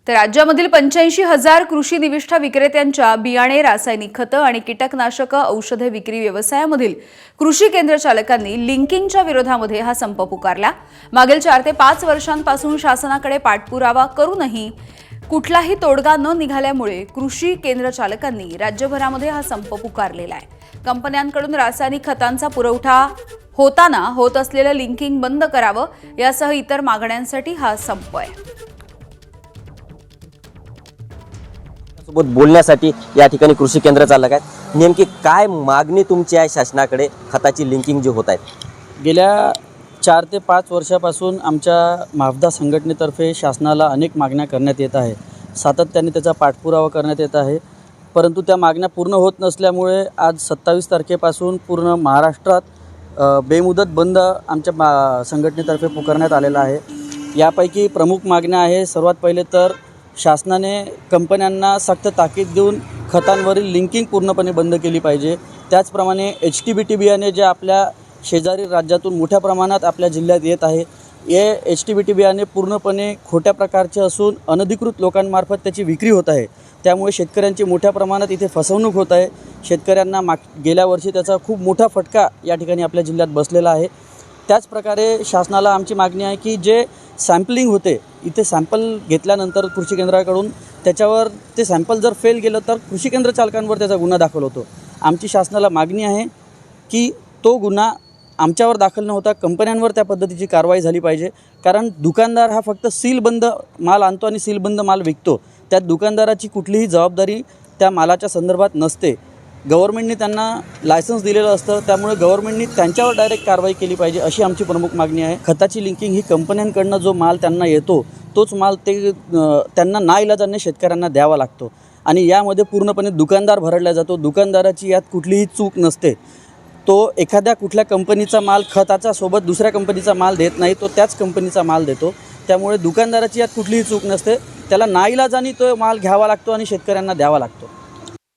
तर राज्यामधील 85,000 कृषी निविष्ठा विक्रेत्यांच्या बियाणे, रासायनिक खतं आणि कीटकनाशक औषधे विक्री व्यवसायामधील कृषी केंद्र चालकांनी लिंकिंगच्या विरोधामध्ये हा संप पुकारला। मागील 4 ते 5 वर्षांपासून शासनाकडे पाठपुरावा करूनही कुठलाही तोडगा न निघाल्यामुळे कृषी केंद्र चालकांनी राज्यभरामध्ये हा संप पुकारलेला आहे। कंपन्यांकडून रासायनिक खतांचा पुरवठा होताना होत असलेलं लिंकिंग बंद करावं यासह इतर मागण्यांसाठी हा संप आहे। सोबत बोलण्यासाठी या ठिकाणी कृषी केंद्र चालक आहेत। नेमकी काय मागणी तुमची आहे शासनाकडे खताची लिंकिंग जे होत आहेत? गेल्या 4 ते 5 वर्षापासून आमच्या माफदा संघटनेतर्फे शासनाला अनेक मागण्या करण्यात येत आहे। सातत्याने त्याचा पाठपुरावा करण्यात येत आहे, परंतु त्या मागण्या पूर्ण होत नसल्यामुळे आज 27 तारखेपासून पूर्ण महाराष्ट्रात बेमुदत बंद आमच्या संघटनेतर्फे पुकारण्यात आलेला आहे। यापैकी प्रमुख मागण्या आहे, सर्वात पहिले तर शासनाने कंपन्यांना सक्त ताकीद देऊन खतांवरील लिंकिंग पूर्णपणे बंद केली पाहिजे। त्याचप्रमाणे HTBT बियाणे जे आपल्या शेजारी राज्यातून मोठ्या प्रमाणात आपल्या जिल्ह्यात येत आहे, हे HTBT बियाणे पूर्णपणे खोट्या प्रकारचे असून अनधिकृत लोकांमार्फत त्याची विक्री होत आहे। त्यामुळे शेतकऱ्यांची मोठ्या प्रमाणात इथे फसवणूक होत आहे। शेतकऱ्यांना गेल्या वर्षी त्याचा खूप मोठा फटका या ठिकाणी आपल्या जिल्ह्यात बसलेला आहे। त्याचप्रकारे शासनाला आमची मागणी आहे की जे सॅम्पलिंग होते, इथे सॅम्पल घेतल्यानंतर कृषी केंद्राकडून त्याच्यावर ते सॅम्पल जर फेल गेलं तर कृषी केंद्र चालकांवर त्याचा गुन्हा दाखल होतो। आमची शासनाला मागणी आहे की तो गुन्हा आमच्यावर दाखल न होता कंपन्यांवर त्या पद्धतीची कारवाई झाली पाहिजे। कारण दुकानदार हा फक्त सीलबंद माल आणतो आणि सीलबंद माल विकतो, त्या दुकानदाराची कुठलीही जबाबदारी त्या मालाच्या संदर्भात नसते। गव्हर्नमेंटने त्यांना लायसन्स दिलेलं असतं, त्यामुळे गव्हर्नमेंटने त्यांच्यावर डायरेक्ट कारवाई केली पाहिजे अशी आमची प्रमुख मागणी आहे। खताची लिंकिंग ही कंपन्यांकडनं जो माल त्यांना येतो तोच माल त्यांना नाईलाजाने शेतकऱ्यांना द्यावा लागतो आणि यामध्ये पूर्णपणे दुकानदार भरडला जातो। दुकानदाराची यात कुठलीही चूक नसते। तो एखाद्या कुठल्या कंपनीचा माल खताचा सोबत दुसऱ्या कंपनीचा माल देत नाही, तो त्याच कंपनीचा माल देतो। त्यामुळे दुकानदाराची यात कुठलीही चूक नसते, त्याला नाईलाजाने तो माल घ्यावा लागतो आणि शेतकऱ्यांना द्यावा लागतो।